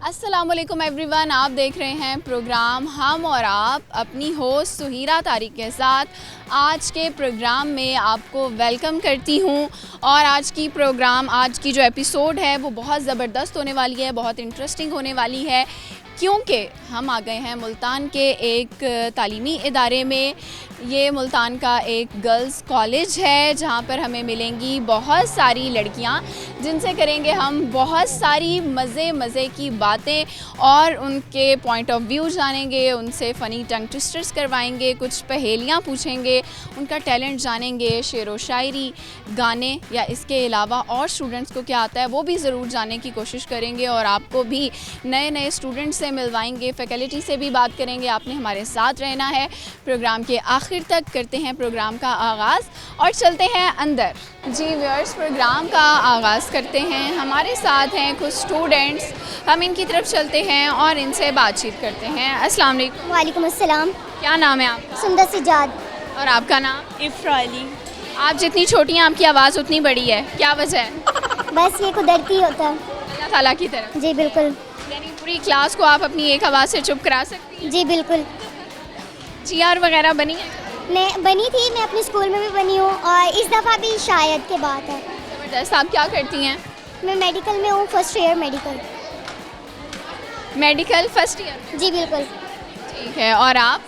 अस्सलामुअलैकुम एवरीवन, आप देख रहे हैं प्रोग्राम हम और आप अपनी होस्ट सुहीरा तारिक के साथ। आज के प्रोग्राम में आपको वेलकम करती हूं और आज की जो एपिसोड है वो बहुत ज़बरदस्त होने वाली है, बहुत इंटरेस्टिंग होने वाली है, क्योंकि हम आ गए हैं मुल्तान के एक तालीमी इदारे में। ये मुल्तान का एक गर्ल्स कॉलेज है जहाँ पर हमें मिलेंगी बहुत सारी लड़कियाँ, जिनसे करेंगे हम बहुत सारी मज़े की बातें और उनके पॉइंट ऑफ व्यू जानेंगे, उनसे फ़नी टंग ट्विस्टर्स करवाएंगे, कुछ पहेलियाँ पूछेंगे, उनका टैलेंट जानेंगे, शेर व शायरी, गाने या इसके अलावा और स्टूडेंट्स को क्या आता है वो भी ज़रूर जानने की कोशिश करेंगे और आपको भी नए स्टूडेंट्स से मिलवाएंगे, फैकल्टी से भी बात करेंगे। आपने हमारे साथ रहना है। प्रोग्राम के आखिर तक करते हैं प्रोग्राम का आगाज़ और चलते हैं अंदर। जी व्यूअर्स, प्रोग्राम का आगाज़ करते हैं। हमारे साथ हैं कुछ स्टूडेंट्स, हम इनकी तरफ चलते हैं और इनसे बातचीत करते हैं। अस्सलाम वालेकुम। वालेकुम अस्सलाम। क्या नाम है आपका? सुंदर सिजाद। और आपका नाम? इफ्राली। आप जितनी छोटी हैं आपकी आवाज़ उतनी बड़ी है, क्या वजह है? बस ये कुदरती होता है। अल्लाह ताला की तरफ। जी बिल्कुल। यानी पूरी क्लास को आप अपनी एक आवाज़ से चुप करा सकती हैं? जी बिल्कुल। GR वगैरह बनी है? मैं बनी थी, मैं अपने स्कूल में भी बनी हूँ और इस दफ़ा भी शायद के बात है। ज़बरदस्त। आप क्या करती हैं? मैं मेडिकल में हूँ, first year medical. Medical first year? जी बिल्कुल। ठीक है। और आप?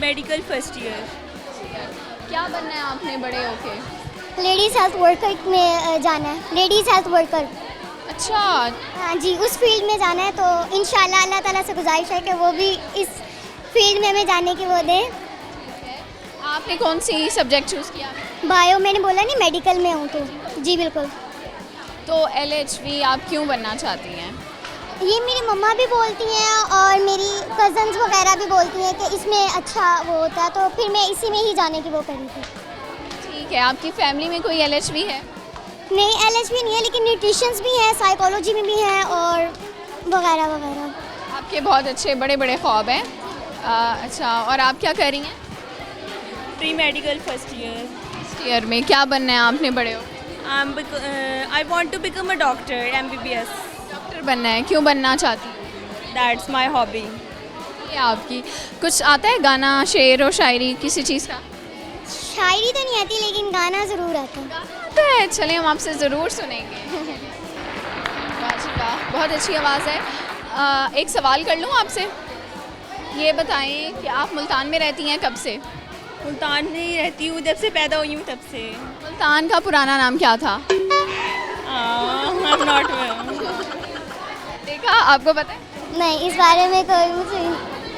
Medical first year. क्या बनना है आपने बड़े होके? लेडीज़ हेल्थ वर्कर में जाना है। Ladies health worker. अच्छा। हाँ जी, उस फील्ड में जाना है, तो इंशाल्लाह अल्लाह ताला से गुजारिश है कि वो भी इस फील्ड में हमें जाने की वो दे। आपने कौन सी सब्जेक्ट चूज़ किया? बायो। मैंने बोला नहीं मेडिकल में हूँ तो। जी बिल्कुल। तो LHV आप क्यों बनना चाहती हैं? ये मेरी मम्मा भी बोलती हैं और मेरी कज़न्स वगैरह भी बोलती हैं कि इसमें अच्छा वो होता है, तो फिर मैं इसी में ही जाने की वो करी थी। ठीक है। आपकी फैमिली में कोई LHV है? नहीं, LHV नहीं है, लेकिन न्यूट्रिशंस भी है, साइकोलॉजी में भी है और वगैरह वगैरह। आपके बहुत अच्छे बड़े ख्वाब हैं। अच्छा, और आप क्या कर रही हैं? Pre medical first year. First year में क्या बनना है आपने बड़े हो? I want to become a doctor, MBBS। Doctor बनना है। क्यों बनना चाहती हैं? That's my hobby. ये आपकी कुछ आता है गाना, शेर और शायरी किसी चीज़ का? शायरी तो नहीं आती, लेकिन गाना ज़रूर आता है। आता है? चलिए हम आपसे ज़रूर सुनेंगे। वाह जी वाह, बहुत अच्छी आवाज़ है। एक सवाल कर लूँ आपसे? ये बताएं कि आप मुल्तान में रहती हैं कब से? मुल्तान में ही रहती हूँ, जब से पैदा हुई हूँ तब से। मुल्तान का पुराना नाम क्या था? आई एम नॉट देखा, आपको पता है? नहीं, इस बारे में कोई मुझे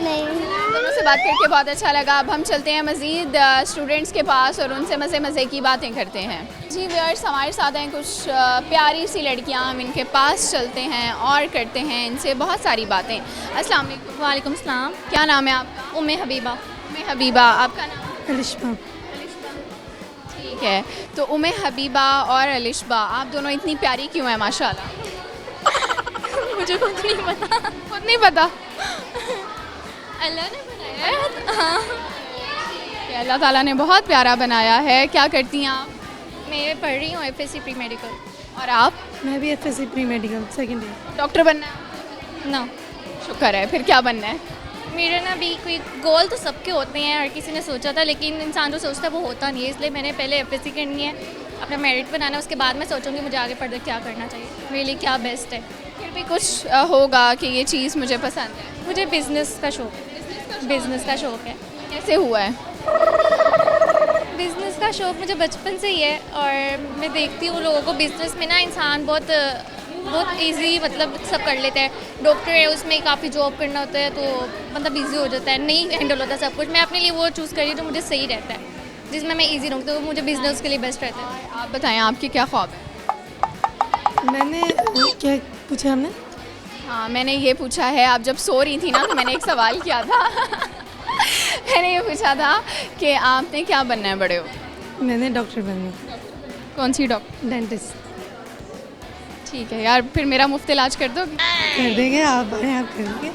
नहीं। दोनों से बात करके बहुत अच्छा लगा। अब हम चलते हैं मज़ीद स्टूडेंट्स के पास और उनसे मज़े की बातें करते हैं। जी व्यूअर्स, हमारे साथ हैं कुछ प्यारी सी लड़कियां। हम इनके पास चलते हैं और करते हैं इनसे बहुत सारी बातें। अस्सलाम वालेकुम। वालेकुम सलाम। क्या नाम है आपका? उम्मे हबीबा। उम्मे हबीबा। आपका नाम? अलिशबा। ठीक है। तो उम्मे हबीबा और अलिशबा, आप दोनों इतनी प्यारी क्यों हैं माशाल्लाह? मुझे खुद नहीं पता। खुद नहीं पता? अल्लाह ने बनाया है। हाँ। कि अल्लाह ताला ने बहुत प्यारा बनाया है। क्या करती हैं आप? मैं पढ़ रही हूँ FSC प्री मेडिकल। और आप? मैं भी FSC pre medical second year. Doctor बनना है? ना, शुक्र है। फिर क्या बनना है? मेरे ना भी कोई गोल तो सबके होते हैं, हर किसी ने सोचा था, लेकिन इंसान जो सोचता है वो होता नहीं है, इसलिए मैंने पहले FSC करनी है, अपना मेरिट बनाना, उसके बाद मैं सोचूंगी मुझे आगे पढ़ क्या करना चाहिए, मेरे लिए क्या बेस्ट है। फिर भी कुछ होगा कि ये चीज़ मुझे पसंद है। मुझे बिज़नेस का शौक है। बिज़नेस का शौक है। कैसे हुआ है? बिज़नेस का शौक मुझे बचपन से ही है और मैं देखती हूँ लोगों को बिज़नेस में ना इंसान बहुत इजी मतलब सब कर लेता है। डॉक्टर है, उसमें काफ़ी जॉब करना होता है तो मतलब इजी हो जाता है, नहीं हैंडल होता सब कुछ। मैं अपने लिए वो चूज़ करी जो मुझे सही रहता है, जिसमें मैं इजी रहूँ, तो मुझे बिज़नेस के लिए बेस्ट रहता है। आप बताएं आपके क्या ख्वाब है? मैंने क्या पूछा हमने? हाँ, मैंने ये पूछा है, आप जब सो रही थी ना तो मैंने एक सवाल किया था। मैंने ये पूछा था कि आपने क्या बनना है बड़े हो? मैंने डॉक्टर बनना। कौन सी डॉक्टर? डेंटिस्ट। ठीक है यार, फिर मेरा मुफ्त इलाज कर दोगे? कर देंगे, आप आए आप कर देंगे।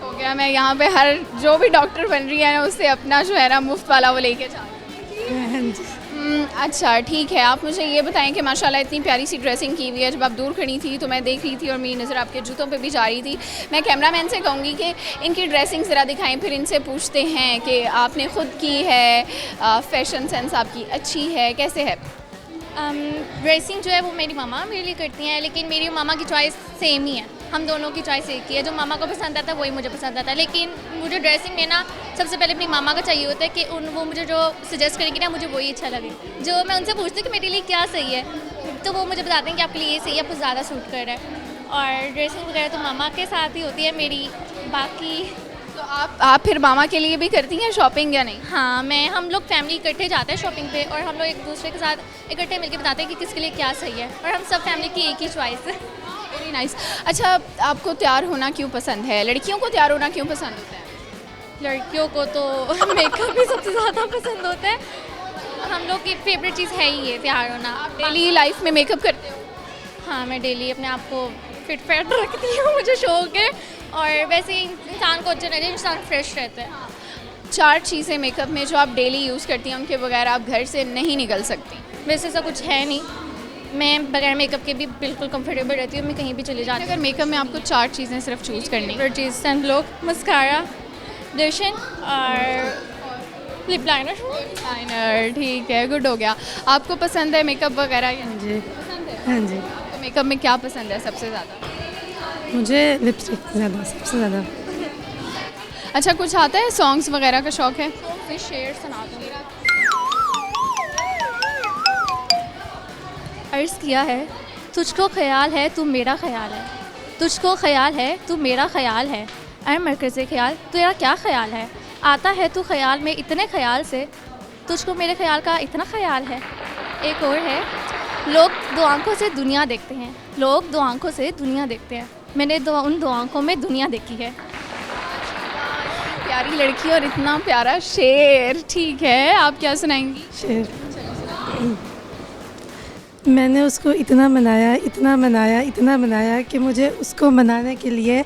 हो गया, मैं यहाँ पे हर जो भी डॉक्टर बन रही है ना उससे अपना जो है ना मुफ्त वाला वो लेके जा रही हाँ जी। हूँ। अच्छा ठीक है, आप मुझे ये बताएं कि माशाल्लाह इतनी प्यारी सी ड्रेसिंग की हुई है। जब आप दूर खड़ी थी तो मैं देख रही थी और मेरी नज़र आपके जूतों पे भी जा रही थी। मैं कैमरामैन से कहूँगी कि इनकी ड्रेसिंग ज़रा दिखाएं, फिर इनसे पूछते हैं कि आपने ख़ुद की है, फ़ैशन सेंस आपकी अच्छी है, कैसे है? ड्रेसिंग जो है वो मेरी मामा मेरे लिए करती हैं, लेकिन मेरी मामा की चॉइस सेम ही है, हम दोनों की चॉइस एक ही है। जो मामा को पसंद आता है वही मुझे पसंद आता है, लेकिन मुझे ड्रेसिंग में ना सबसे पहले अपनी मामा का चाहिए होता है कि वो मुझे जो सजेस्ट करेंगी ना मुझे वही अच्छा लगे। जो मैं उनसे पूछती हूँ कि मेरे लिए क्या सही है, तो वो मुझे बताते हैं कि आपके लिए ये सही है, आपको ज़्यादा सूट कर रहा है। और ड्रेसिंग वगैरह तो मामा के साथ ही होती है मेरी। बाकी तो आप फिर मामा के लिए भी करती हैं शॉपिंग या नहीं? हाँ, हम लोग फैमिली इकट्ठे जाते हैं शॉपिंग पे और हम लोग एक दूसरे के साथ इकट्ठे मिलकर बताते हैं कि किसके लिए क्या सही है, और हम सब फैमिली की एक ही चॉइस है। Very nice. अच्छा, आपको तैयार होना क्यों पसंद है? लड़कियों को तैयार होना क्यों पसंद होता है? लड़कियों को तो मेकअप भी सबसे ज़्यादा पसंद होता है। हम लोग की फेवरेट चीज़ है ही ये तैयार होना। डेली लाइफ में मेकअप करते हो? हाँ, मैं डेली अपने आप को फिट फैट रखती हूँ, मुझे शौक है। और वैसे ही इंसान को अच्छा लगे, इंसान फ्रेश रहता है। 4 चीज़ें मेकअप में जो आप डेली यूज़ करती हैं उनके बगैर आप घर से नहीं निकल सकती? वैसे ऐसा कुछ है नहीं, मैं बगैर मेकअप के भी बिल्कुल कंफर्टेबल रहती हूँ, मैं कहीं भी चले जाती हूँ। अगर मेकअप में आपको 4 चीज़ें सिर्फ चूज़ करनी फेवरेट चीज़ सनब्लॉक, मस्कारा, लोशन और लिप लाइनर। लाइनर, ठीक है, गुड हो गया। आपको पसंद है मेकअप वगैरह या नहीं? जी पसंद है। हाँ जी, तो मेकअप में क्या पसंद है सबसे ज़्यादा? मुझे लिपस्टिक ज़्यादा, सबसे ज़्यादा। अच्छा, कुछ आता है? सॉन्ग्स वगैरह का शौक है? फिर शेर सुना दूँ। अर्ज़ किया है, तुझको ख्याल है तू मेरा ख्याल है, तुझको ख्याल है तू मेरा ख्याल है, अरे मरकज़े ख्याल तेरा क्या ख्याल है, आता है तू ख्याल में इतने ख्याल से, तुझको मेरे ख्याल का इतना ख्याल है। एक और है, लोग दो आंखों से दुनिया देखते हैं, लोग दो आंखों से दुनिया देखते हैं, मैंने उन दो आंखों में दुनिया देखी है। प्यारी लड़की और इतना प्यारा शेर। ठीक है, आप क्या सुनाएंगी? शेर। मैंने उसको इतना मनाया, इतना मनाया, इतना मनाया कि मुझे उसको मनाने के लिए,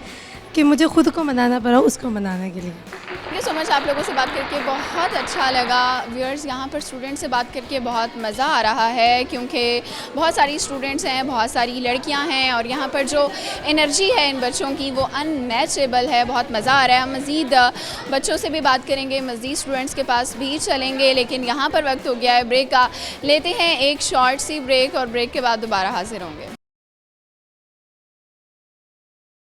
कि मुझे ख़ुद को मनाना पड़ा उसको मनाने के लिए। थैंक यू सो मच, आप लोगों से बात करके बहुत अच्छा लगा। व्यूअर्स, यहाँ पर स्टूडेंट से बात करके बहुत मज़ा आ रहा है, क्योंकि बहुत सारी स्टूडेंट्स हैं, बहुत सारी लड़कियाँ हैं, और यहाँ पर जो एनर्जी है इन बच्चों की वो अनमैचेबल है। बहुत मज़ा आ रहा है। हम मज़ीद बच्चों से भी बात करेंगे, मज़ीद स्टूडेंट्स के पास भी चलेंगे, लेकिन यहाँ पर वक्त हो गया है ब्रेक का। लेते हैं एक शॉर्ट सी ब्रेक और ब्रेक के बाद दोबारा हाजिर होंगे।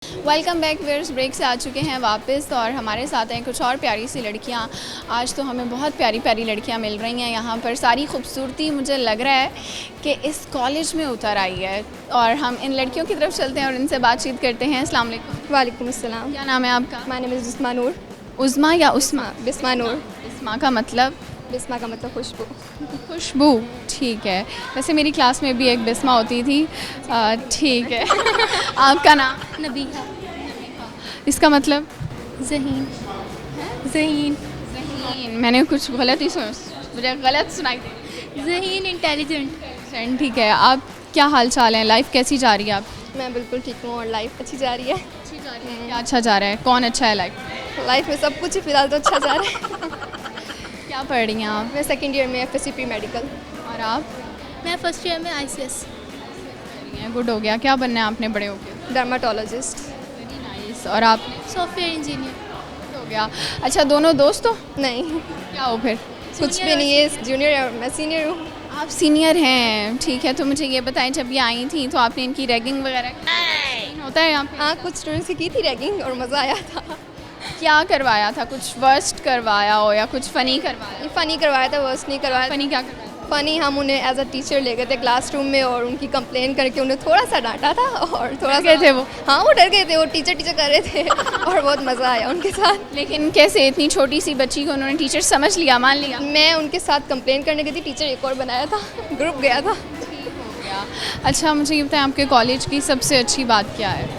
वेलकम बैक व्यूअर्स, ब्रेक से आ चुके हैं वापस और हमारे साथ हैं कुछ और प्यारी सी लड़कियां। आज तो हमें बहुत प्यारी प्यारी लड़कियां मिल रही हैं यहाँ पर। सारी खूबसूरती मुझे लग रहा है कि इस कॉलेज में उतर आई है, और हम इन लड़कियों की तरफ चलते हैं और इनसे बातचीत करते हैं। अस्सलाम वालेकुम। वालेकुम अस्सलाम। क्या नाम है आपका? माय नेम इज़ बिस्मा नूर। उज़मा या उस्मा? बिस्मा नूर। बिस्मा का मतलब? बिस्मा का मतलब खुशबू। खुशबू, ठीक है। वैसे मेरी क्लास में भी एक बिस्मा होती थी। ठीक है। आपका नाम? नबीहा। इसका मतलब? ज़हीन। ज़हीन। ज़हीन। मैंने कुछ गलत ही मुझे गलत सुनाई दी। ज़हीन इंटेलिजेंट। ठीक है। आप क्या हाल चाल हैं? लाइफ कैसी जा रही है आप? मैं बिल्कुल ठीक हूँ और लाइफ अच्छी जा रही है। अच्छी जा रही है। क्या अच्छा जा रहा है? कौन अच्छा है लाइफ में? सब कुछ फ़िलहाल तो अच्छा जा रहा है। क्या पढ़ रही हैं आप? मैं सेकेंड ईयर में FSC प्री मेडिकल। और आप? मैं फर्स्ट ईयर में ICS। गुड हो गया। क्या बनना है आपने बड़े होकर? डर्माटोलॉजिस्ट। Very nice. और आप? Software engineer. गुड हो गया। अच्छा, दोनों दोस्त हो? नहीं, क्या हो फिर? कुछ भी नहीं है, जूनियर और मैं सीनियर हूँ। आप सीनियर हैं, ठीक है। तो मुझे ये बताएं, जब ये आई थी तो आपने इनकी रैगिंग वगैरह होता है यहाँ पे? हाँ, कुछ स्टूडेंट्स की थी रैगिंग और मज़ा आया था। क्या करवाया था? कुछ वर्स्ट करवाया हो या कुछ फ़नी करवाया? फ़नी करवाया था, वर्स्ट नहीं करवाया। फ़नी क्या करवाया? फ़नी हम उन्हें एज अ टीचर ले गए थे क्लासरूम में और उनकी कंप्लेन करके उन्हें थोड़ा सा डांटा था और थोड़ा डर गए थे वो? हाँ, वो डर गए थे, वो टीचर कर रहे थे और बहुत मज़ा आया उनके साथ। लेकिन कैसे इतनी छोटी सी बच्ची को उन्होंने टीचर समझ लिया, मान लिया? मैं उनके साथ कंप्लेन करने गई थी, टीचर एक और बनाया था, ग्रुप गया था। अच्छा, मुझे ये बताएं, आपके कॉलेज की सबसे अच्छी बात क्या है?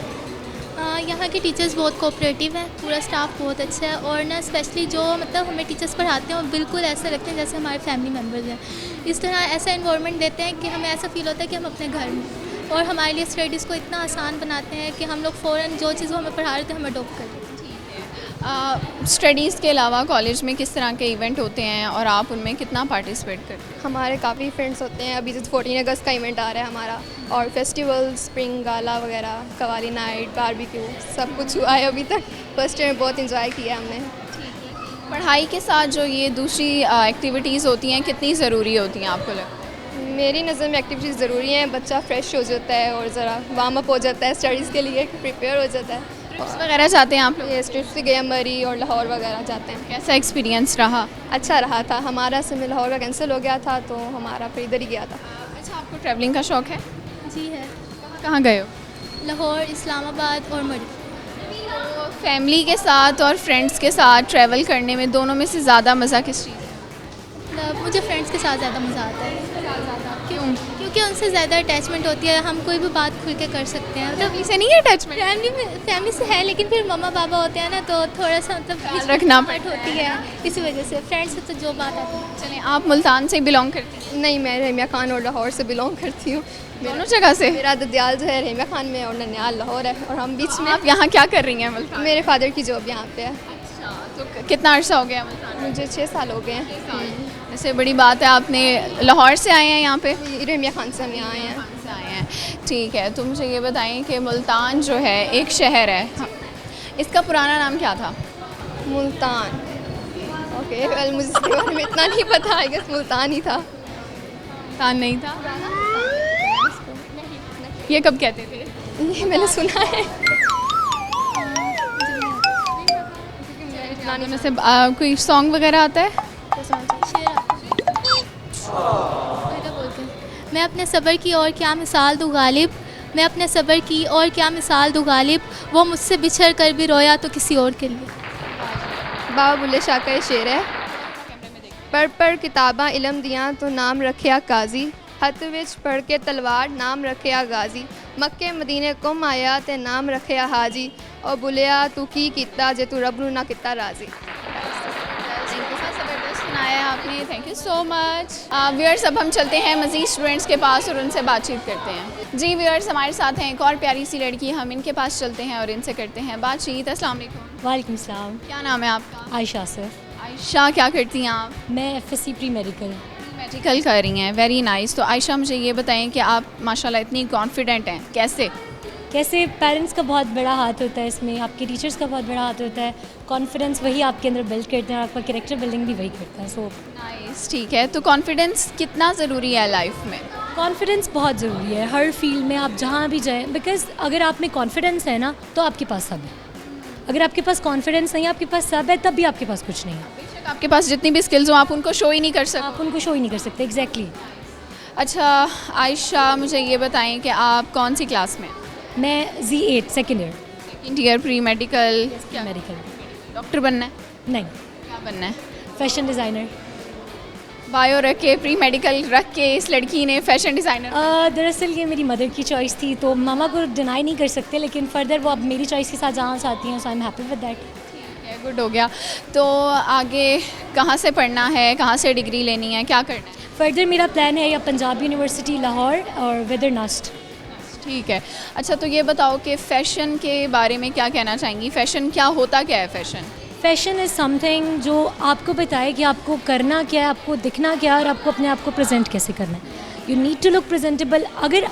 यहाँ के टीचर्स बहुत कोऑपरेटिव हैं, पूरा स्टाफ बहुत अच्छा है, और ना स्पेशली जो मतलब हमें टीचर्स पढ़ाते हैं वो बिल्कुल ऐसा लगते हैं जैसे हमारे फैमिली मेम्बर्स हैं। इस तरह ऐसा इन्वायरमेंट देते हैं कि हमें ऐसा फील होता है कि हम अपने घर में, और हमारे लिए स्टडीज़ को इतना आसान बनाते हैं कि हम लोग फ़ौरन जो चीज़ वो हमें पढ़ा रहे थे हम अडॉप्ट कर लेते हैं। स्टडीज़ के अलावा कॉलेज में किस तरह के इवेंट होते हैं और आप उनमें कितना पार्टिसिपेट करते हैं? हमारे काफ़ी फ्रेंड्स होते हैं, अभी जैसे 14 अगस्त का इवेंट आ रहा है हमारा, और फेस्टिवल, स्प्रिंग गाला वगैरह, कवाली नाइट, बारबेक्यू, सब कुछ हुआ है अभी तक। फर्स्ट ईयर में बहुत इंजॉय किया हमने। पढ़ाई के साथ जो ये दूसरी एक्टिविटीज़ होती हैं कितनी ज़रूरी होती हैं आपको लगता है? मेरी नज़र में एक्टिविटीज़ ज़रूरी हैं, बच्चा फ्रेश हो जाता है और ज़रा वार्म अप हो जाता है, स्टडीज़ के लिए प्रिपेयर हो जाता है। ट्रिप्स वगैरह जाते हैं आप लोग? ये ट्रिप से गए, मरी और लाहौर वगैरह जाते हैं। कैसा एक्सपीरियंस रहा? अच्छा रहा था। हमारा समय लाहौर का कैंसिल हो गया था तो हमारा फिर इधर ही गया था। अच्छा, आपको ट्रैवलिंग का शौक़ है? जी है। कहाँ गए हो? लाहौर, इस्लामाबाद और मरी। तो फैमिली के साथ और फ्रेंड्स के साथ ट्रैवल करने में दोनों में से ज़्यादा मज़ा किस चीज़ है? मतलब मुझे फ्रेंड्स के साथ ज़्यादा मज़ा आता है। क्यों? क्योंकि उनसे ज़्यादा अटैचमेंट होती है, हम कोई भी बात खुल के कर सकते हैं। मतलब फैमिली से नहीं है अटैचमेंट? फैमिली से है, लेकिन फिर मम्मा पापा होते हैं ना, तो थोड़ा सा मतलब ख्याल रखना हट होती है, इसी वजह से। फ्रेंड्स से तो जो बात आती है। चलें, आप मुल्तान से बिलोंग करती हैं? नहीं, मैं रहीमिया खान और लाहौर से बिलोंग करती हूँ। दोनों जगह से? मेरा ददियाल जो है रहीमिया खान में और ननियाल लाहौर है, और हम बीच में। आप यहाँ क्या कर रही हैं मुल्तान? मेरे फादर की जॉब यहाँ पे है। अच्छा, तो कितना अर्सा हो गया मुल्तान? मुझे 6 साल हो गए हैं। वैसे बड़ी बात है, आपने लाहौर से आए हैं यहाँ पे? रहीमिया खान से हम यहाँ आए हैं। से आए हैं, ठीक है। तो मुझे ये बताएं कि मुल्तान जो है एक शहर है, इसका पुराना नाम क्या था? मुल्तान, ओके, वेल मुझे इसके बारे में इतना नहीं पता, आई गेस मुल्तान ही था। मुल्तान नहीं था? ये कब कहते थे? ये मैंने सुना है। गाने में से कोई सॉन्ग वगैरह आता है? मैं अपने सब्र की और क्या मिसाल दूँ गालिब, मैं अपने सब्र की और क्या मिसाल दूँ गालिब, वो मुझसे बिछड़ कर भी रोया तो किसी और के लिए। बाबा बुल्ले शाह का ये शेर है। पढ़ पढ़ किताबां इलम दियाँ तो नाम रखिया काजी, हथ विच पढ़ के तलवार नाम रखिया गाजी, मक्के मदीने कुम आया ते नाम रखिया हाजी, और बुलिया तू की कीता जे तू रब नू ना कीता राजी। ज़बरदस्त सुनाया है आपने, thank you so much. Viewers, अब हम चलते हैं मज़ीद स्टूडेंट्स के पास और उनसे बातचीत करते हैं। जी व्यूअर्स, हमारे साथ हैं एक और प्यारी सी लड़की, हम इनके पास चलते हैं और इनसे करते हैं बातचीत। अस्सलाम वालेकुम। वालेकुम सलाम। क्या नाम है आपका? आयशा सर। आयशा, क्या करती हैं आप? मैं एफएससी प्री मेडिकल। मेडिकल कर रही हैं, वेरी नाइस। तो आयशा, मुझे ये बताएं कि आप माशाल्लाह इतनी कॉन्फिडेंट हैं, कैसे? पेरेंट्स का बहुत बड़ा हाथ होता है इसमें, आपके टीचर्स का बहुत बड़ा हाथ होता है। कॉन्फिडेंस वही आपके अंदर बिल्ड करते हैं और आपका कैरेक्टर बिल्डिंग भी वही करता है। सो नाइस, ठीक है। तो कॉन्फिडेंस कितना ज़रूरी है लाइफ में? कॉन्फिडेंस बहुत ज़रूरी है हर फील्ड में, आप जहाँ भी जाएँ, बिकॉज अगर आप में कॉन्फिडेंस है ना तो आपके पास सब है। अगर आपके पास कॉन्फिडेंस नहीं है, आपके पास सब है, तब भी आपके पास कुछ नहीं है। बेशक आपके पास जितनी भी स्किल्स हो आप उनको शो ही नहीं कर सकते। आप उनको शो ही नहीं कर सकते। एग्जैक्टली। अच्छा आयशा, मुझे ये बताएं कि आप कौन सी क्लास में? मैं Z8 second year. Second year, pre medical? क्या मेडिकल। डॉक्टर बनना है? नहीं, क्या बनना है? Fashion designer. बायो रख के, प्री मेडिकल रख के इस लड़की ने फैशन डिज़ाइनर। दरअसल ये मेरी मदर की चॉइस थी, तो मामा को डिनाई नहीं कर सकते, लेकिन फर्दर वो अब मेरी चॉइस के साथ जाना चाहती हैं, so I am happy with that. Good हो गया। तो आगे कहाँ से पढ़ना है, कहाँ से डिग्री लेनी है, क्या करना है? फर्दर मेरा प्लान है या पंजाब यूनिवर्सिटी लाहौर और वेदर नस्ट। ठीक है। अच्छा, तो ये बताओ कि फ़ैशन के बारे में क्या कहना चाहेंगी? फ़ैशन क्या होता क्या है? फ़ैशन इज़ समथिंग जो आपको बताए कि आपको करना क्या है, आपको दिखना क्या है और आपको अपने आप को प्रेजेंट कैसे करना है। You need to look presentable. अगर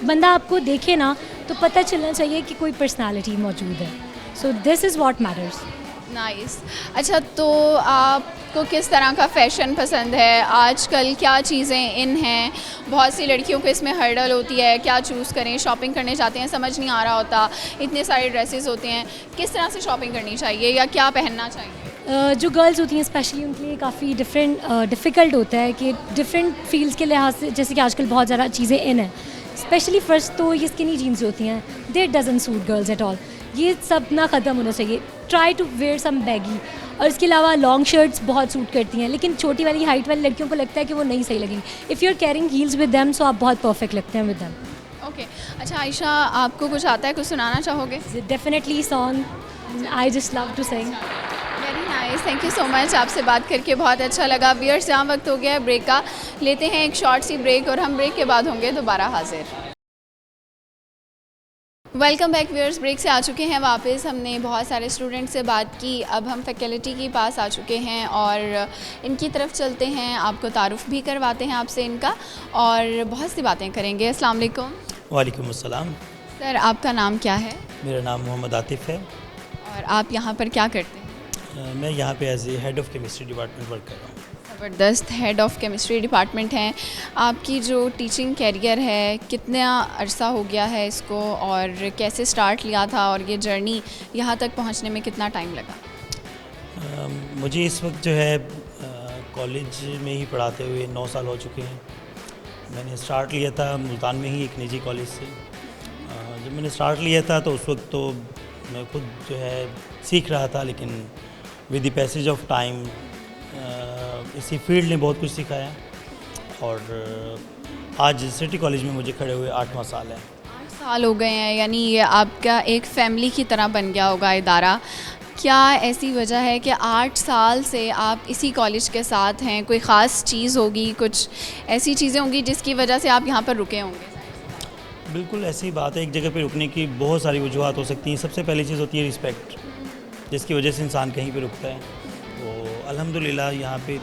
बंदा आपको देखे ना तो पता चलना चाहिए कि कोई पर्सनालिटी मौजूद है। So this is what matters. Nice. अच्छा, तो आपको किस तरह का फ़ैशन पसंद है? आजकल क्या चीज़ें इन हैं? बहुत सी लड़कियों को इसमें हर्डल होती है, क्या चूज़ करें? शॉपिंग करने जाते हैं, समझ नहीं आ रहा होता, इतने सारे ड्रेसेस होते हैं, किस तरह से शॉपिंग करनी चाहिए या क्या पहनना चाहिए? जो गर्ल्स होती हैं स्पेशली उनके लिए काफ़ी डिफ़िकल्ट होता है कि डिफरेंट फील्ड्स के लिहाज से, जैसे कि आजकल बहुत ज़्यादा चीज़ें इन हैं। स्पेशली फर्स्ट तो ये स्किनी जीन्स होती हैं, they doesn't suit girls at all. ये सब ना ख़त्म होना चाहिए। Try to wear some baggy. और इसके अलावा लॉन्ग शर्ट्स बहुत सूट करती हैं, लेकिन छोटी वाली हाइट वाली लड़कियों को लगता है कि वो नहीं सही लगेंगी। If you are carrying heels with them, so आप बहुत परफेक्ट लगते हैं विद देम। ओके। अच्छा आयशा, आपको कुछ आता है, कुछ सुनाना चाहोगे? Definitely song, I just love to sing. Very nice, thank you so much. आपसे बात करके बहुत अच्छा लगा। व्यूअर्स, यहाँ वक्त हो गया है ब्रेक का, लेते हैं एक शॉर्ट सी ब्रेक और हम ब्रेक के बाद होंगे दोबारा हाजिर। Welcome back viewers. ब्रेक से आ चुके हैं वापस। हमने बहुत सारे स्टूडेंट से बात की, अब हम फैकल्टी के पास आ चुके हैं और इनकी तरफ चलते हैं, आपको तारुफ भी करवाते हैं आपसे इनका और बहुत सी बातें करेंगे। अस्सलाम वालेकुम। वालेकुम अस्सलाम। सर, आपका नाम क्या है मेरा नाम मोहम्मद आतिफ़ है और आप यहाँ पर क्या करते हैं? मैं यहाँ पे as a head of chemistry department work कर रहा हूँ। ज़बरदस्त, हेड ऑफ़ केमिस्ट्री डिपार्टमेंट हैं। आपकी जो टीचिंग कैरियर है, कितना अरसा हो गया है इसको और कैसे स्टार्ट लिया था और ये जर्नी यहाँ तक पहुँचने में कितना टाइम लगा? मुझे इस वक्त जो है कॉलेज में ही पढ़ाते हुए 9 साल हो चुके हैं। मैंने स्टार्ट लिया था मुल्तान में ही एक निजी कॉलेज से। जब मैंने स्टार्ट लिया था तो उस वक्त तो मैं खुद जो है सीख रहा था, लेकिन with the passage of time इसी फील्ड ने बहुत कुछ सिखाया और आज सिटी कॉलेज में मुझे खड़े हुए 8वां साल है। 8 साल हो गए हैं, यानी ये आपका एक फैमिली की तरह बन गया होगा इदारा। क्या ऐसी वजह है कि 8 साल से आप इसी कॉलेज के साथ हैं? कोई ख़ास चीज़ होगी, कुछ ऐसी चीज़ें होंगी जिसकी वजह से आप यहाँ पर रुके होंगे? बिल्कुल ऐसी बात है, एक जगह पे रुकने की बहुत सारी वजूहत हो सकती हैं। सबसे पहली चीज़ होती है रिस्पेक्ट, जिसकी वजह से इंसान कहीं पे रुकता है। तो अल्हम्दुलिल्लाह यहाँ पे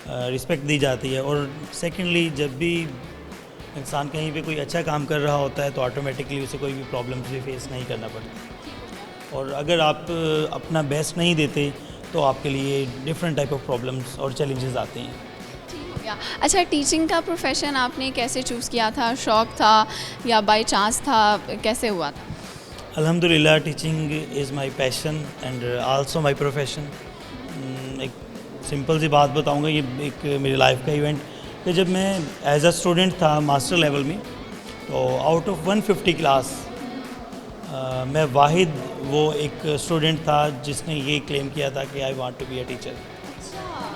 रिस्पेक्ट दी जाती है। और सेकेंडली, जब भी इंसान कहीं पे कोई अच्छा काम कर रहा होता है तो ऑटोमेटिकली उसे कोई भी प्रॉब्लम्स भी फेस नहीं करना पड़ता। और अगर आप अपना बेस्ट नहीं देते तो आपके लिए डिफरेंट टाइप ऑफ प्रॉब्लम्स और चैलेंजेस आते हैं। अच्छा, टीचिंग का प्रोफेशन आपने कैसे चूज़ किया था? शौक़ था या बाय चांस था? कैसे हुआ था? अल्हम्दुलिल्लाह teaching is my passion and also my profession. एक सिंपल सी बात बताऊंगा, ये एक मेरी लाइफ का इवेंट कि जब मैं एज अ स्टूडेंट था मास्टर लेवल में, तो आउट ऑफ 150 क्लास मैं वाहिद वो एक स्टूडेंट था जिसने ये क्लेम किया था कि I want to be a teacher.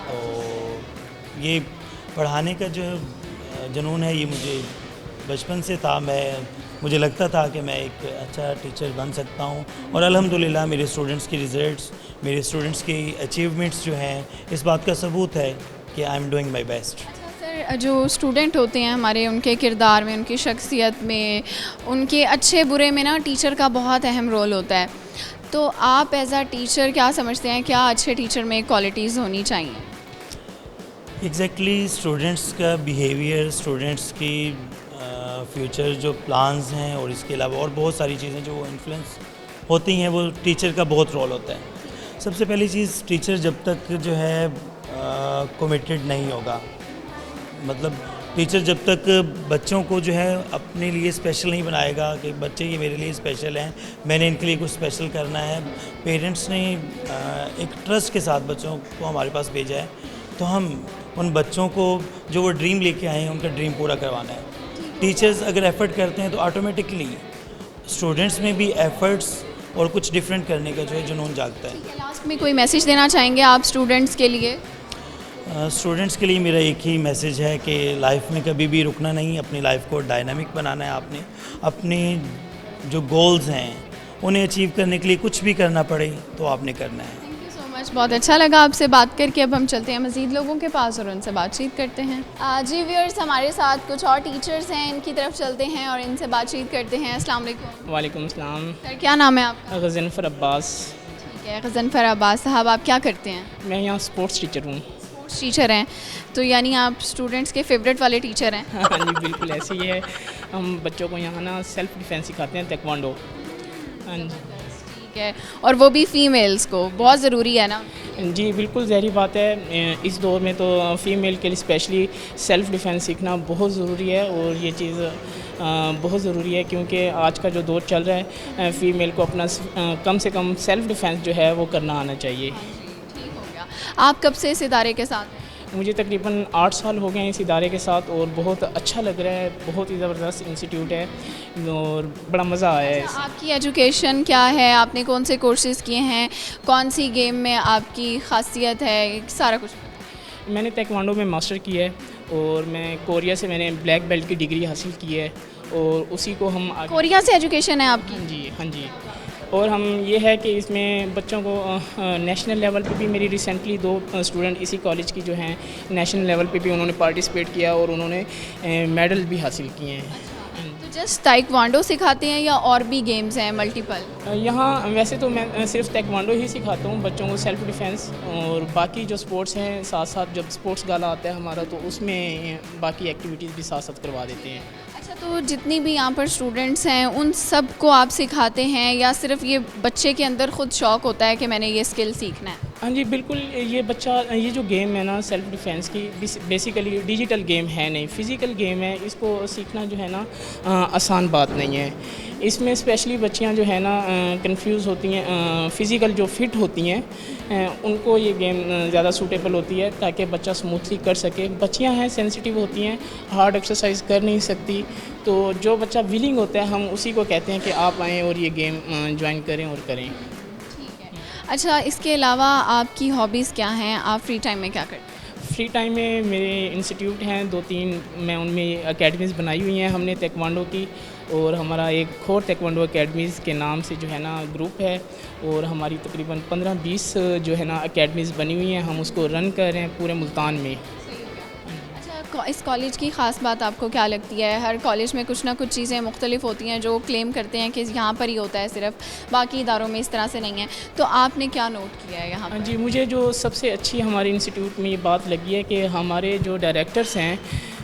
तो ये पढ़ाने का जो जुनून है ये मुझे बचपन से था। मुझे लगता था कि मैं एक अच्छा टीचर बन सकता हूँ और अल्हम्दुलिल्लाह मेरे स्टूडेंट्स के रिज़ल्ट्स, मेरे स्टूडेंट्स की अचीवमेंट्स जो हैं इस बात का सबूत है कि I am doing my best. Sir, जो स्टूडेंट होते हैं हमारे, उनके किरदार में, उनकी शख्सियत में, उनके अच्छे बुरे में ना टीचर का बहुत अहम रोल होता है। तो आप एज अ टीचर क्या समझते हैं, क्या अच्छे टीचर में क्वालिटीज़ होनी चाहिए? एग्जैक्टली स्टूडेंट्स का बिहेवियर, स्टूडेंट्स की फ्यूचर जो प्लान्स हैं और इसके अलावा और बहुत सारी चीज़ें जो इन्फ्लुएंस होती हैं, वो टीचर का बहुत रोल होता है। सबसे पहली चीज़, टीचर जब तक जो है कमिटेड नहीं होगा, मतलब टीचर जब तक बच्चों को जो है अपने लिए स्पेशल नहीं बनाएगा कि बच्चे ये मेरे लिए स्पेशल हैं, मैंने इनके लिए कुछ स्पेशल करना है। पेरेंट्स ने एक ट्रस्ट के साथ बच्चों को हमारे पास भेजा है, तो हम उन बच्चों को जो वो ड्रीम लेके आए हैं उनका ड्रीम पूरा करवाना है। टीचर्स अगर एफ़र्ट करते हैं तो ऑटोमेटिकली स्टूडेंट्स में भी एफ़र्ट्स और कुछ डिफरेंट करने का जो है जुनून जागता है। लास्ट में कोई मैसेज देना चाहेंगे आप स्टूडेंट्स के लिए? स्टूडेंट्स के लिए मेरा एक ही मैसेज है कि लाइफ में कभी भी रुकना नहीं, अपनी लाइफ को डायनामिक बनाना है। आपने अपने जो गोल्स हैं उन्हें अचीव करने के लिए कुछ भी करना पड़े तो आपने करना है। बहुत अच्छा लगा आपसे बात करके। अब हम चलते हैं मज़ीद लोगों के पास और उनसे बातचीत करते हैं। जी व्यूअर्स, हमारे साथ कुछ और टीचर्स हैं, इनकी तरफ चलते हैं और इनसे बातचीत करते हैं। अस्सलाम वालेकुम। वालेकुम सलाम। सर, क्या नाम है आपका? गज़नफ़र अब्बास। ठीक है, गज़नफ़र अब्बास साहब, आप क्या करते हैं? मैं यहाँ स्पोर्ट्स टीचर हूँ। स्पोर्ट्स टीचर हैं, तो यानी आप स्टूडेंट्स के फेवरेट वाले टीचर हैं? हाँ जी, बिल्कुल ऐसे ही है। हम बच्चों को यहाँ ना सेल्फ़ डिफेंस सिखाते हैं, ताइक्वांडो। हाँ जी, ठीक है, और वो भी फ़ीमेल्स को, बहुत ज़रूरी है ना? जी बिल्कुल, ज़हरी बात है। इस दौर में तो फ़ीमेल के लिए स्पेशली सेल्फ़ डिफेंस सीखना बहुत ज़रूरी है और ये चीज़ बहुत ज़रूरी है क्योंकि आज का जो दौर चल रहा है, फ़ीमेल को अपना कम से कम सेल्फ़ डिफेंस जो है वो करना आना चाहिए। ठीक हो गया। आप कब से इस इदारे के साथ हैं? मुझे तकरीबन 8 साल हो गए हैं इस इदारे के साथ और बहुत अच्छा लग रहा है। बहुत ही ज़बरदस्त इंस्टीट्यूट है और बड़ा मज़ा आया है। आपकी एजुकेशन क्या है? आपने कौन से कोर्सेज़ किए हैं? कौन सी गेम में आपकी खासियत है? सारा कुछ। मैंने ताइक्वांडो में मास्टर किया है और मैं कोरिया से मैंने ब्लैक बेल्ट की डिग्री हासिल की है और उसी को हम कोरिया से एजुकेशन है आपकी? हाँ जी, हाँ जी। और हम ये है कि इसमें बच्चों को नेशनल लेवल पे भी मेरी रिसेंटली 2 स्टूडेंट इसी कॉलेज की जो हैं नेशनल लेवल पे भी उन्होंने पार्टिसिपेट किया और उन्होंने मेडल भी हासिल किए हैं। तो जस्ट ताइक्वांडो सिखाते हैं या और भी गेम्स हैं मल्टीपल? यहाँ वैसे तो मैं सिर्फ ताइक्वांडो ही सिखाता हूँ बच्चों को, सेल्फ डिफेंस, और बाकी जो स्पोर्ट्स हैं साथ साथ जब स्पोर्ट्स गाला आता है हमारा तो उसमें बाकी एक्टिविटीज़ भी साथ साथ करवा देते हैं। अच्छा, तो जितनी भी यहाँ पर स्टूडेंट्स हैं उन सब को आप सिखाते हैं या सिर्फ ये बच्चे के अंदर खुद शौक़ होता है कि मैंने ये स्किल सीखना है? हाँ जी बिल्कुल, ये जो गेम है ना सेल्फ डिफेंस की, बेसिकली डिजिटल गेम है नहीं, फ़िज़िकल गेम है। इसको सीखना जो है ना आसान बात नहीं है। इसमें स्पेशली बच्चियाँ जो है ना कंफ्यूज होती हैं, फ़िज़िकल जो फिट होती हैं उनको ये गेम ज़्यादा सूटेबल होती है ताकि बच्चा स्मूथली कर सके। बच्चियाँ हैं सेंसिटिव होती हैं, हार्ड एक्सरसाइज कर नहीं सकती, तो जो बच्चा विलिंग होता है हम उसी को कहते हैं कि आप आएँ और ये गेम ज्वाइन करें और करें। अच्छा, इसके अलावा आपकी हॉबीज़ क्या हैं? आप फ्री टाइम में क्या करते हैं? फ्री टाइम में मेरे इंस्टीट्यूट हैं 2-3, मैं उनमें एकेडमीज़ बनाई हुई हैं हमने ताइक्वांडो की, और हमारा एक खोर ताइक्वांडो एकेडमीज़ के नाम से जो है ना ग्रुप है, और हमारी तकरीबन 15-20 जो है ना एकेडमीज़ बनी हुई हैं। हम उसको रन कर रहे हैं पूरे मुल्तान में। इस कॉलेज की ख़ास बात आपको क्या लगती है? हर कॉलेज में कुछ ना कुछ चीज़ें मुख्तलिफ होती हैं जो क्लेम करते हैं कि यहाँ पर ही होता है, सिर्फ बाकी इदारों में इस तरह से नहीं है, तो आपने क्या नोट किया है यहाँ पर? जी, मुझे जो सबसे अच्छी हमारे इंस्टीट्यूट में ये बात लगी है कि हमारे जो डायरेक्टर्स हैं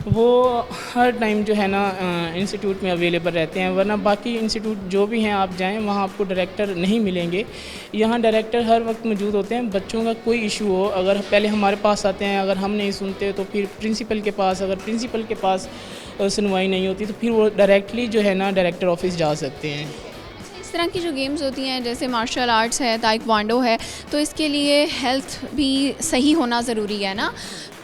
वो हर टाइम जो है ना इंस्टीट्यूट में अवेलेबल रहते हैं, वरना बाकी इंस्टीट्यूट जो भी हैं आप जाएं वहाँ आपको डायरेक्टर नहीं मिलेंगे। यहाँ डायरेक्टर हर वक्त मौजूद होते हैं। बच्चों का कोई इशू हो, अगर पहले हमारे पास आते हैं, अगर हम नहीं सुनते तो फिर प्रिंसिपल के पास, अगर प्रिंसिपल के पास सुनवाई नहीं होती तो फिर वो डायरेक्टली जो है ना डायरेक्टर ऑफिस जा सकते हैं। इस तरह की जो गेम्स होती हैं जैसे मार्शल आर्ट्स है, ताइक्वांडो है, तो इसके लिए हेल्थ भी सही होना ज़रूरी है ना,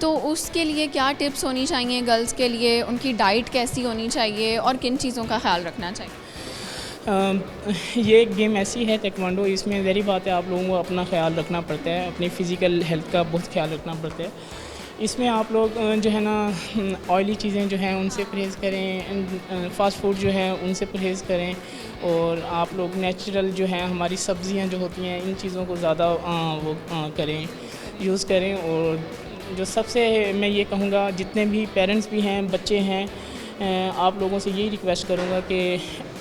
तो उसके लिए क्या टिप्स होनी चाहिए गर्ल्स के लिए? उनकी डाइट कैसी होनी चाहिए और किन चीज़ों का ख्याल रखना चाहिए? ये एक गेम ऐसी है ताइक्वांडो, इसमें ज़ाहिर बात है आप लोगों को अपना ख्याल रखना पड़ता है, अपनी फ़िज़िकल हेल्थ का बहुत ख्याल रखना पड़ता है। इसमें आप लोग जो है ना ऑयली चीज़ें जो हैं उनसे परहेज़ करें, फ़ास्ट फूड जो है उनसे परहेज़ करें, और आप लोग नेचुरल जो हैं हमारी सब्ज़ियां जो होती हैं इन चीज़ों को ज़्यादा करें, यूज़ करें। और जो सबसे मैं ये कहूँगा, जितने भी पेरेंट्स भी हैं, बच्चे हैं, आप लोगों से यही रिक्वेस्ट करूँगा कि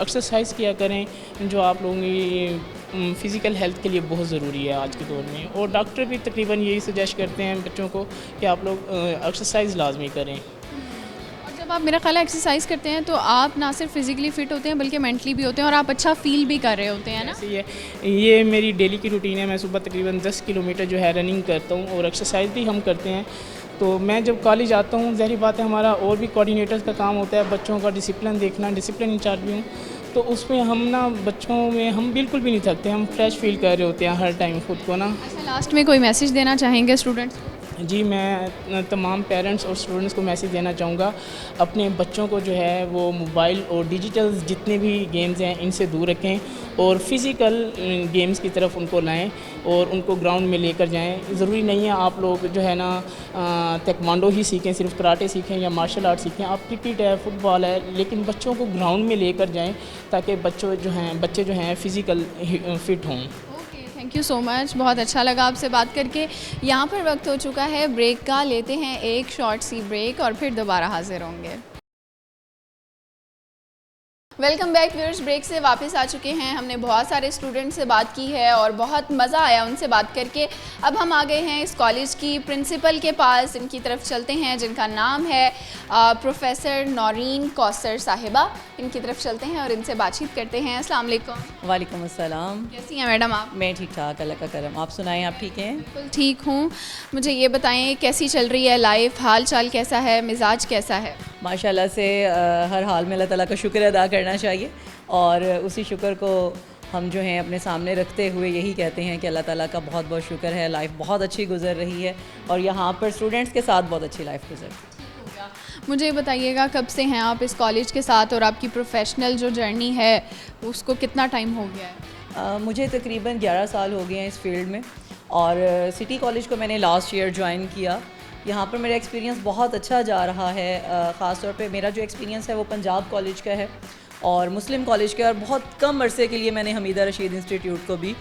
एक्सरसाइज किया करें, जो आप लोगों की फ़िज़िकल हेल्थ के लिए बहुत ज़रूरी है आज के दौर में। और डॉक्टर भी तकरीबन यही सजेस्ट करते हैं बच्चों को कि आप लोग एक्सरसाइज लाजमी करें। और जब आप मेरा ख्याल है एक्सरसाइज करते हैं तो आप ना सिर्फ फिज़िकली फ़िट होते हैं बल्कि मेंटली भी होते हैं और आप अच्छा फ़ील भी कर रहे होते हैं ना। ये मेरी डेली की रूटीन है। मैं सुबह तकरीबन 10 किलोमीटर जो है रनिंग करता हूँ और एक्सरसाइज भी हम करते हैं। तो मैं जब कॉलेज आता हूँ, ज़ाहिर बात है हमारा और भी कोऑर्डिनेटर्स का काम होता है, बच्चों का डिसिप्लिन देखना, डिसिप्लिन इंचार्ज भी हूँ, तो उसमें हम ना बच्चों में हम बिल्कुल भी नहीं थकते, हम फ्रेश फील कर रहे होते हैं हर टाइम खुद को ना। अच्छा, लास्ट में कोई मैसेज देना चाहेंगे स्टूडेंट्स? जी, मैं तमाम पेरेंट्स और स्टूडेंट्स को मैसेज देना चाहूँगा, अपने बच्चों को जो है वो मोबाइल और डिजिटल जितने भी गेम्स हैं इनसे दूर रखें और फ़िज़िकल गेम्स की तरफ उनको लाएं और उनको ग्राउंड में लेकर जाएं। ज़रूरी नहीं है आप लोग जो है ना ताइक्वांडो ही सीखें, सिर्फ कराटे सीखें या मार्शल आर्ट सीखें, आप क्रिकेट है, फुटबॉल है, लेकिन बच्चों को ग्राउंड में लेकर जाएँ ताकि बच्चे जो हैं फ़िज़िकल फ़िट हों। थैंक यू सो मच, बहुत अच्छा लगा आपसे बात करके। यहाँ पर वक्त हो चुका है ब्रेक का, लेते हैं एक शॉर्ट सी ब्रेक और फिर दोबारा हाजिर होंगे। वेलकम बैक व्यूअर्स, ब्रेक से वापस आ चुके हैं। हमने बहुत सारे स्टूडेंट से बात की है और बहुत मज़ा आया उनसे बात करके। अब हम आ गए हैं इस कॉलेज की प्रिंसिपल के पास, इनकी तरफ चलते हैं जिनका नाम है प्रोफेसर नौरीन कौसर साहिबा। इनकी तरफ चलते हैं और इनसे बातचीत करते हैं। अस्सलाम वालेकुम। वालेकुम अस्सलाम। कैसी हैं मैडम आप? मैं ठीक ठाक, अल्लाह का करम। आप सुनाएं, आप ठीक हैं? बिल्कुल ठीक हूँ। मुझे ये बताएं कैसी चल रही है लाइफ, हाल चाल कैसा है, मिजाज कैसा है? माशाल्लाह से हर हाल में अल्लाह ताला का शुक्र अदा करना चाहिए और उसी शुक्र को हम जो हैं अपने सामने रखते हुए यही कहते हैं कि अल्लाह ताला का बहुत बहुत शुक्र है, लाइफ बहुत अच्छी गुजर रही है और यहाँ पर स्टूडेंट्स के साथ बहुत अच्छी लाइफ गुजर रही है। मुझे बताइएगा कब से हैं आप इस कॉलेज के साथ और आपकी प्रोफेशनल जो जर्नी है उसको कितना टाइम हो गया है? मुझे तकरीबन 11 साल हो गए हैं इस फील्ड में और सिटी कॉलेज को मैंने लास्ट ईयर ज्वाइन किया। यहाँ पर मेरा एक्सपीरियंस बहुत अच्छा जा रहा है। ख़ास तौर पे मेरा जो एक्सपीरियंस है वो पंजाब कॉलेज का है और मुस्लिम कॉलेज का, और बहुत कम अरसे के लिए मैंने हमीदा रशीद इंस्टीट्यूट को भी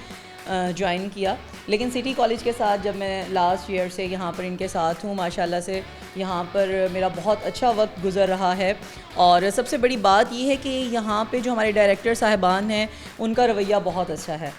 ज्वाइन किया। लेकिन सिटी कॉलेज के साथ जब मैं लास्ट ईयर से यहाँ पर इनके साथ हूँ, माशाल्लाह से यहाँ पर मेरा बहुत अच्छा वक्त गुज़र रहा है। और सबसे बड़ी बात ये है कि यहाँ पे जो हमारे डायरेक्टर साहिबान हैं उनका रवैया बहुत अच्छा है।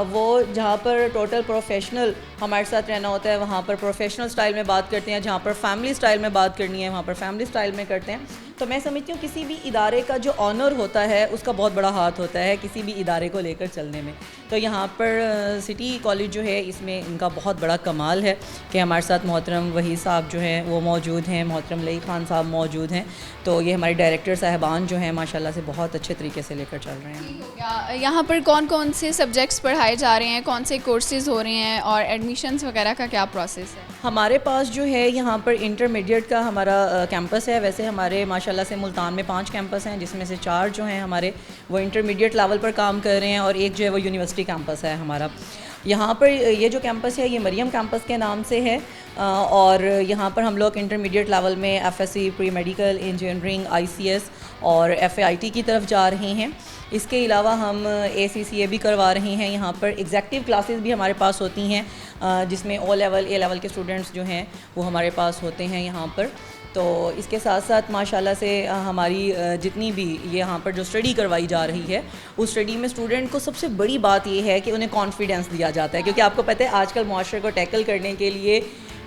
वो जहाँ पर टोटल प्रोफेशनल हमारे साथ रहना होता है वहाँ पर प्रोफेशनल स्टाइल में बात करते हैं, जहाँ पर फैमिली स्टाइल में बात करनी है वहाँ पर फैमिली स्टाइल में करते हैं। तो मैं समझती हूँ किसी भी इदारे का जो ऑनर होता है उसका बहुत बड़ा हाथ होता है किसी भी इदारे को लेकर चलने में। तो यहाँ पर सिटी कॉलेज जो है इसमें इनका बहुत बड़ा कमाल है कि हमारे साथ मोहतरम वही साहब जो हैं वो मौजूद हैं, मोहतरम लई खान साहब मौजूद हैं। तो ये हमारे डायरेक्टर साहिबान जो हैं माशाल्लाह से बहुत अच्छे तरीके से लेकर चल रहे हैं। यहाँ पर कौन कौन से सब्जेक्ट्स पढ़ाए जा रहे हैं, कौन से कोर्सेज हो रहे हैं और एडमिशन्स वगैरह का क्या प्रोसेस है? हमारे पास जो है यहाँ पर इंटरमीडिएट का हमारा कैंपस है। वैसे हमारे माशाल्लाह से मुल्तान में 5 कैंपस हैं जिसमें से 4 जो हैं हमारे वो इंटरमीडिएट लेवल पर काम कर रहे हैं और एक जो है वो यूनिवर्सिटी कैंपस है हमारा। यहाँ पर ये जो कैंपस है ये मरियम कैंपस के नाम से है और यहाँ पर हम लोग इंटरमीडिएट लेवल में FSC, pre medical, engineering, ICS और FAIT की तरफ जा रहे हैं। इसके अलावा हम ACCA भी करवा रहे हैं। यहाँ पर एग्जेक्टिव क्लासेस भी हमारे पास होती हैं जिसमें O लेवल, A लेवल के स्टूडेंट्स जो हैं वो हमारे पास होते हैं यहाँ पर। तो इसके साथ साथ माशाल्लाह से हमारी जितनी भी ये यहाँ पर जो स्टडी करवाई जा रही है उस स्टडी में स्टूडेंट को सबसे बड़ी बात ये है कि उन्हें कॉन्फिडेंस दिया जाता है, क्योंकि आपको पता है आजकल मुआशरे को टैकल करने के लिए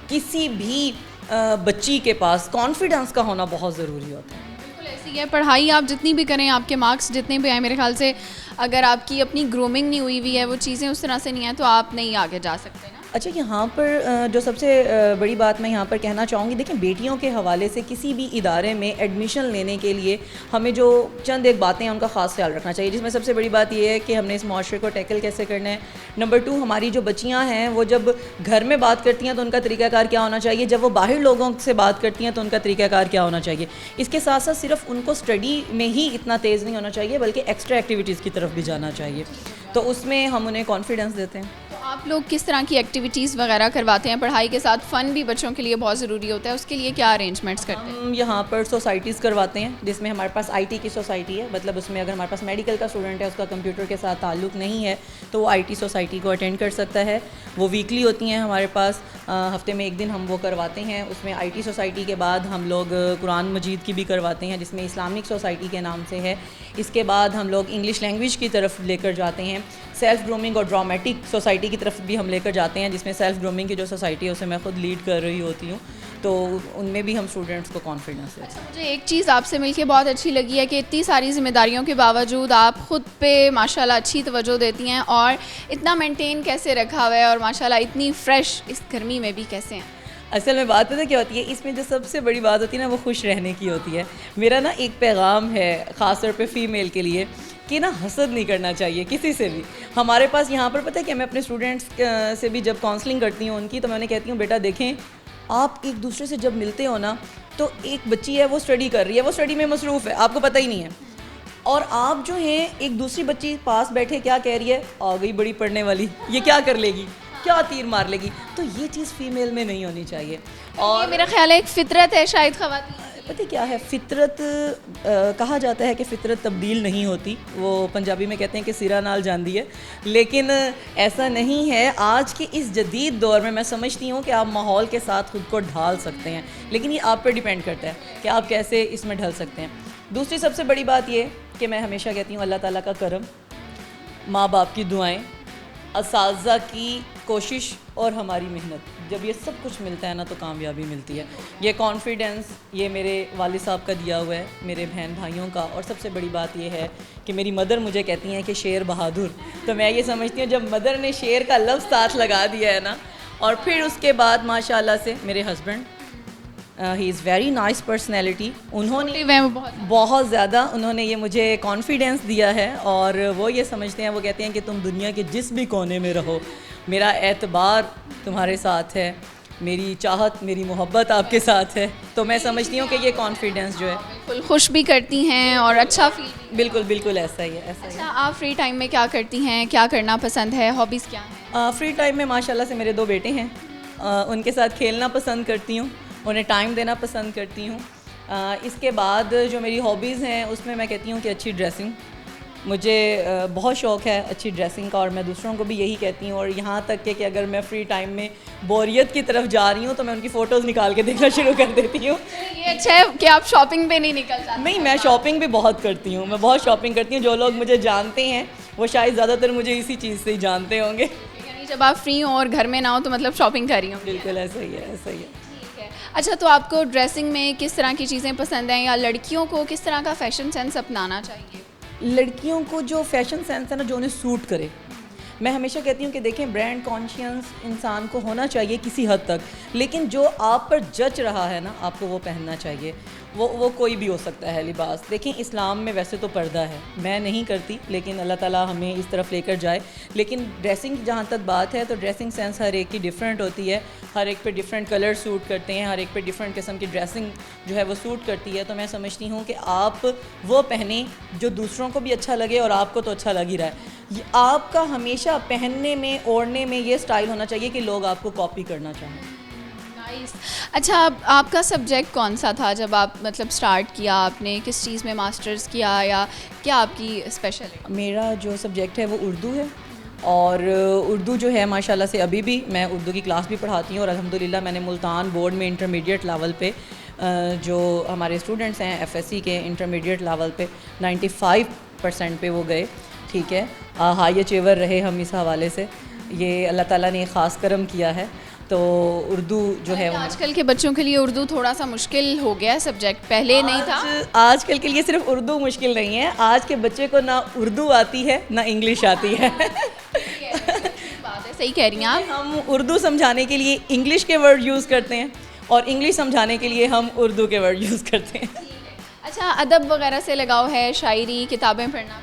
किसी भी बच्ची के पास कॉन्फिडेंस का होना बहुत ज़रूरी होता है। बिल्कुल ऐसी है, पढ़ाई आप जितनी भी करें, आपके मार्क्स जितने भी आए, मेरे ख्याल से अगर आपकी अपनी ग्रूमिंग नहीं हुई हुई है, वो चीज़ें उस तरह से नहीं है, तो आप नहीं आगे जा सकते ना। अच्छा, यहाँ पर जो सबसे बड़ी बात मैं यहाँ पर कहना चाहूँगी, देखिए बेटियों के हवाले से किसी भी इदारे में एडमिशन लेने के लिए हमें जो चंद एक बातें हैं उनका ख़ास ख्याल रखना चाहिए, जिसमें सबसे बड़ी बात ये है कि हमने इस मुआशरे को टैकल कैसे करना है। नंबर 2, हमारी जो बच्चियाँ हैं वो जब घर में बात करती हैं तो उनका तरीक़ाकार क्या होना चाहिए, जब वो बाहर लोगों से बात करती हैं तो उनका तरीक़ाकार क्या होना चाहिए। इसके साथ साथ सिर्फ उनको स्टडी में ही इतना तेज़ नहीं होना चाहिए बल्कि एक्स्ट्रा एक्टिविटीज़ की तरफ भी जाना चाहिए, तो उसमें हम उन्हें कॉन्फिडेंस देते हैं। तो आप लोग किस तरह की एक्टिविटीज़ वगैरह करवाते हैं? पढ़ाई के साथ फ़न भी बच्चों के लिए बहुत ज़रूरी होता है, उसके लिए क्या अरेंजमेंट्स करते हैं? हम यहाँ पर सोसाइटीज़ करवाते हैं जिसमें हमारे पास IT की सोसाइटी है, मतलब उसमें अगर हमारे पास मेडिकल का स्टूडेंट है, उसका कंप्यूटर के साथ ताल्लुक़ नहीं है तो वो IT सोसाइटी को अटेंड कर सकता है। वो वीकली होती हैं हमारे पास, हफ्ते में 1 दिन हम वो करवाते हैं। उसमें IT सोसाइटी के बाद हम लोग कुरान मजीद की भी करवाते हैं जिसमें इस्लामिक सोसाइटी के नाम से है। इसके बाद हम लोग इंग्लिश लैंग्वेज की तरफ लेकर जाते हैं। सेल्फ़ ग्रूमिंग और ड्रामेटिक सोसाइटी की तरफ भी हम लेकर जाते हैं, जिसमें सेल्फ़ ग्रूमिंग की जो सोसाइटी है उसे मैं ख़ुद लीड कर रही होती हूँ, तो उनमें भी हम स्टूडेंट्स को कॉन्फिडेंस देते हैं। मुझे एक चीज़ आपसे मिलके बहुत अच्छी लगी है कि इतनी सारी ज़िम्मेदारियों के बावजूद आप ख़ुद पे माशाल्लाह अच्छी तवज्जो देती हैं और इतना मेंटेन कैसे रखा हुआ है और माशाल्लाह इतनी फ़्रेश इस गर्मी में भी कैसे हैं? असल में बात पता क्या होती है, इसमें जो सबसे बड़ी बात होती है ना वो खुश रहने की होती है। मेरा ना एक पैगाम है ख़ास तौर पे फ़ीमेल के लिए कि ना हसद नहीं करना चाहिए किसी से भी। हमारे पास यहाँ पर पता है कि मैं अपने स्टूडेंट्स से भी जब काउंसलिंग करती हूँ उनकी, तो मैं उन्हें कहती हूँ बेटा देखें, आप एक दूसरे से जब मिलते हो ना तो एक बच्ची है वो स्टडी कर रही है, वो स्टडी में मसरूफ़ है, आपको पता ही नहीं है, और आप जो हैं एक दूसरी बच्ची पास बैठे क्या कह रही है, आ गई बड़ी पढ़ने वाली, ये क्या कर लेगी, क्या तीर मार लेगी, तो ये चीज़ फ़ीमेल में नहीं होनी चाहिए। और मेरा ख्याल है एक फ़ितरत है शायद ख़वातीन। पता क्या है, फ़ितरत कहा जाता है कि फ़ितरत तब्दील नहीं होती, वो पंजाबी में कहते हैं कि सिरा नाल जांदी है, लेकिन ऐसा नहीं है। आज के इस जदीद दौर में मैं समझती हूँ कि आप माहौल के साथ खुद को ढाल सकते हैं, लेकिन ये आप पर डिपेंड करता है कि आप कैसे इसमें ढल सकते हैं। दूसरी सबसे बड़ी बात ये कि मैं हमेशा कहती हूँ अल्लाह ताला का करम, माँ बाप की दुआएँ, असातिज़ा की कोशिश और हमारी मेहनत, जब ये सब कुछ मिलता है ना तो कामयाबी मिलती है। ये कॉन्फिडेंस ये मेरे वालिद साहब का दिया हुआ है, मेरे बहन भाइयों का, और सबसे बड़ी बात ये है कि मेरी मदर मुझे कहती हैं कि शेर बहादुर, तो मैं ये समझती हूँ जब मदर ने शेर का लफ्ज़ साथ लगा दिया है ना, और फिर उसके बाद माशाल्लाह से मेरे husband, he is very nice personality, उन्होंने बहुत ज़्यादा उन्होंने ये मुझे कॉन्फिडेंस दिया है, और वो ये समझते हैं, वो कहते हैं कि तुम दुनिया के जिस भी कोने में रहो, मेरा एतबार तुम्हारे साथ है, मेरी चाहत मेरी मोहब्बत आपके साथ है। तो मैं समझती हूँ कि ये कॉन्फिडेंस जो है बिल्कुल खुश भी करती हैं और अच्छा फील। बिल्कुल बिल्कुल ऐसा ही है, ऐसा ही है। आप फ्री टाइम में क्या करती हैं, क्या करना पसंद है, हॉबीज़ क्या हैं? फ्री टाइम में माशाल्लाह से मेरे 2 बेटे हैं, उनके साथ खेलना पसंद करती हूँ, उन्हें टाइम देना पसंद करती हूँ। इसके बाद जो मेरी हॉबीज़ हैं उसमें मैं कहती हूँ कि अच्छी ड्रेसिंग, मुझे बहुत शौक़ है अच्छी ड्रेसिंग का, और मैं दूसरों को भी यही कहती हूँ। और यहाँ तक कि अगर मैं फ्री टाइम में बोरियत की तरफ जा रही हूँ तो मैं उनकी फ़ोटोज़ निकाल के देखना शुरू कर देती हूँ। ये अच्छा है कि आप शॉपिंग पे नहीं निकल जाते। नहीं, मैं शॉपिंग भी बहुत करती हूँ, मैं बहुत शॉपिंग करती हूँ। जो लोग मुझे जानते हैं वो शायद ज़्यादातर मुझे इसी चीज़ से ही जानते होंगे। यानी जब आप फ्री हो और घर में ना हो तो मतलब शॉपिंग कर रही हूँ। बिल्कुल ऐसा ही है, ऐसा ही है। ठीक है। अच्छा, तो आपको ड्रेसिंग में किस तरह की चीज़ें पसंद हैं, या लड़कियों को किस तरह का फ़ैशन सेंस अपनाना चाहिए? लड़कियों को जो फ़ैशन सेंस है ना, जो उन्हें सूट करे। मैं हमेशा कहती हूँ कि देखें, ब्रांड कॉन्शियस इंसान को होना चाहिए किसी हद तक, लेकिन जो आप पर जच रहा है ना, आपको वो पहनना चाहिए। वो कोई भी हो सकता है लिबास। देखें, इस्लाम में वैसे तो पर्दा है, मैं नहीं करती, लेकिन अल्लाह ताला हमें इस तरफ लेकर जाए। लेकिन ड्रेसिंग जहाँ तक बात है तो ड्रेसिंग सेंस हर एक की डिफरेंट होती है, हर एक पे डिफरेंट कलर सूट करते हैं, हर एक पे डिफरेंट किस्म की ड्रेसिंग जो है वो सूट करती है। तो मैं समझती हूँ कि आप वो पहने जो दूसरों को भी अच्छा लगे और आपको तो अच्छा लग ही रहा है। ये आपका हमेशा पहनने में, ओढ़ने में ये स्टाइल होना चाहिए कि लोग आपको कॉपी करना चाहें। अच्छा, आपका सब्जेक्ट कौन सा था जब आप मतलब स्टार्ट किया? आपने किस चीज़ में मास्टर्स किया, या क्या आपकी स्पेशल है? मेरा जो सब्जेक्ट है वो उर्दू है, और उर्दू जो है माशाल्लाह से अभी भी मैं उर्दू की क्लास भी पढ़ाती हूँ। और अल्हम्दुलिल्लाह मैंने मुल्तान बोर्ड में इंटरमीडिएट लेवल पे जो हमारे स्टूडेंट्स हैं एफएससी के इंटरमीडिएट लेवल पे 95% पे वो गए। ठीक है, हाई अचीवर रहे हम इस हवाले से। ये अल्लाह ताला ने ख़ास करम किया है। तो उर्दू जो है आजकल के बच्चों के लिए उर्दू थोड़ा सा मुश्किल हो गया है सब्जेक्ट, पहले नहीं था। आजकल के लिए सिर्फ उर्दू मुश्किल नहीं है, आज के बच्चे को ना उर्दू आती है ना इंग्लिश आती है। बात है, सही कह रही हैं आप। हम उर्दू समझाने के लिए इंग्लिश के वर्ड यूज़ करते हैं और इंग्लिश समझाने के लिए हम उर्दू के वर्ड यूज़ करते हैं। अच्छा, अदब वगैरह से लगाव है, शायरी किताबें पढ़ना?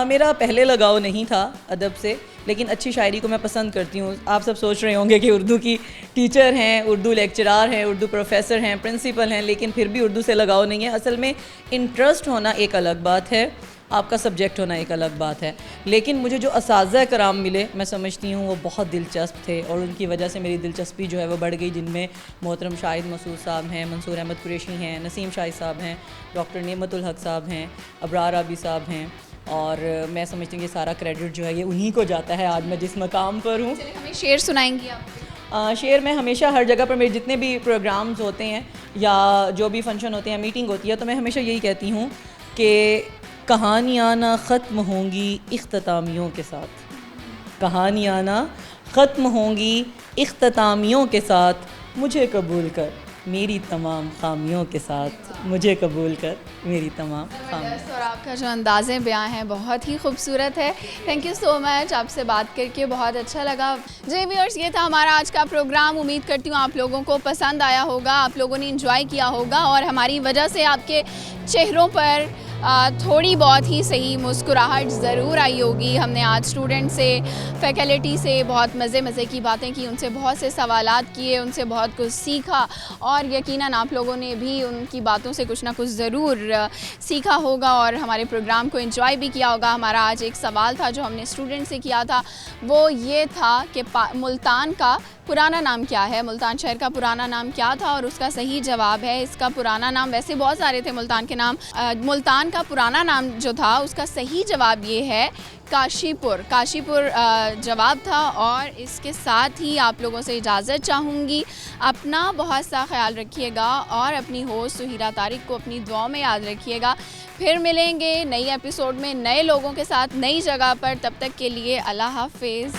मेरा पहले लगाव नहीं था अदब से, लेकिन अच्छी शायरी को मैं पसंद करती हूँ। आप सब सोच रहे होंगे कि उर्दू की टीचर हैं, उर्दू लेक्चरार हैं, उर्दू प्रोफेसर हैं, प्रिंसिपल हैं, लेकिन फिर भी उर्दू से लगाव नहीं है। असल में इंटरेस्ट होना एक अलग बात है, आपका सब्जेक्ट होना एक अलग बात है। लेकिन मुझे जो असातिज़ा कराम मिले, मैं समझती हूँ वो बहुत दिलचस्प थे, और उनकी वजह से मेरी दिलचस्पी जो है वो बढ़ गई। जिनमें मोहतरम शाहिद मसूद साहब हैं, मंसूर अहमद कुरैशी हैं, नसीम शाहिद साहब हैं, डॉक्टर नेमतुल हक साहब हैं, अबरार आबी साहब हैं, और मैं समझती हूँ कि सारा क्रेडिट जो है ये उन्हीं को जाता है आज मैं जिस मकाम पर हूँ। हमें शेर सुनाएंगी आप? शेर मैं हमेशा हर जगह पर, मेरे जितने भी प्रोग्राम्स होते हैं या जो भी फंक्शन होते हैं, मीटिंग होती है, तो मैं हमेशा यही कहती हूँ कि कहानियाँ ना ख़त्म होंगी इख्तितामियों के साथ, कहानियाँ ना ख़त्म होंगी इख्तितामियों के साथ, मुझे कबूल कर मेरी तमाम खामियों के साथ, मुझे कबूल कर मेरी तमाम खामियों। और आपका जो अंदाज़े बयां है बहुत ही खूबसूरत है। थैंक यू सो मच, आपसे बात करके बहुत अच्छा लगा। जी व्यूअर्स, ये था हमारा आज का प्रोग्राम। उम्मीद करती हूँ आप लोगों को पसंद आया होगा, आप लोगों ने एंजॉय किया होगा, और हमारी वजह से आपके चेहरों पर थोड़ी बहुत ही सही मुस्कुराहट ज़रूर आई होगी। हमने आज स्टूडेंट से, फैकल्टी से बहुत मज़े की बातें की, उनसे बहुत से सवालात किए, उनसे बहुत कुछ सीखा, और यकीनन आप लोगों ने भी उनकी बातों से कुछ ना कुछ ज़रूर सीखा होगा और हमारे प्रोग्राम को एंजॉय भी किया होगा। हमारा आज एक सवाल था जो हमने स्टूडेंट से किया था, वो ये था कि मुल्तान का पुराना नाम क्या है, मुल्तान शहर का पुराना नाम क्या था, और उसका सही जवाब है इसका पुराना नाम, वैसे बहुत सारे थे मुल्तान के नाम, मुल्तान का पुराना नाम जो था उसका सही जवाब ये है काशीपुर। काशीपुर जवाब था। और इसके साथ ही आप लोगों से इजाज़त चाहूँगी। अपना बहुत सा ख्याल रखिएगा और अपनी होस्ट सुहीरा तारिक को अपनी दुआ में याद रखिएगा। फिर मिलेंगे नई एपिसोड में नए लोगों के साथ नई जगह पर, तब तक के लिए अल्लाह हाफिज़।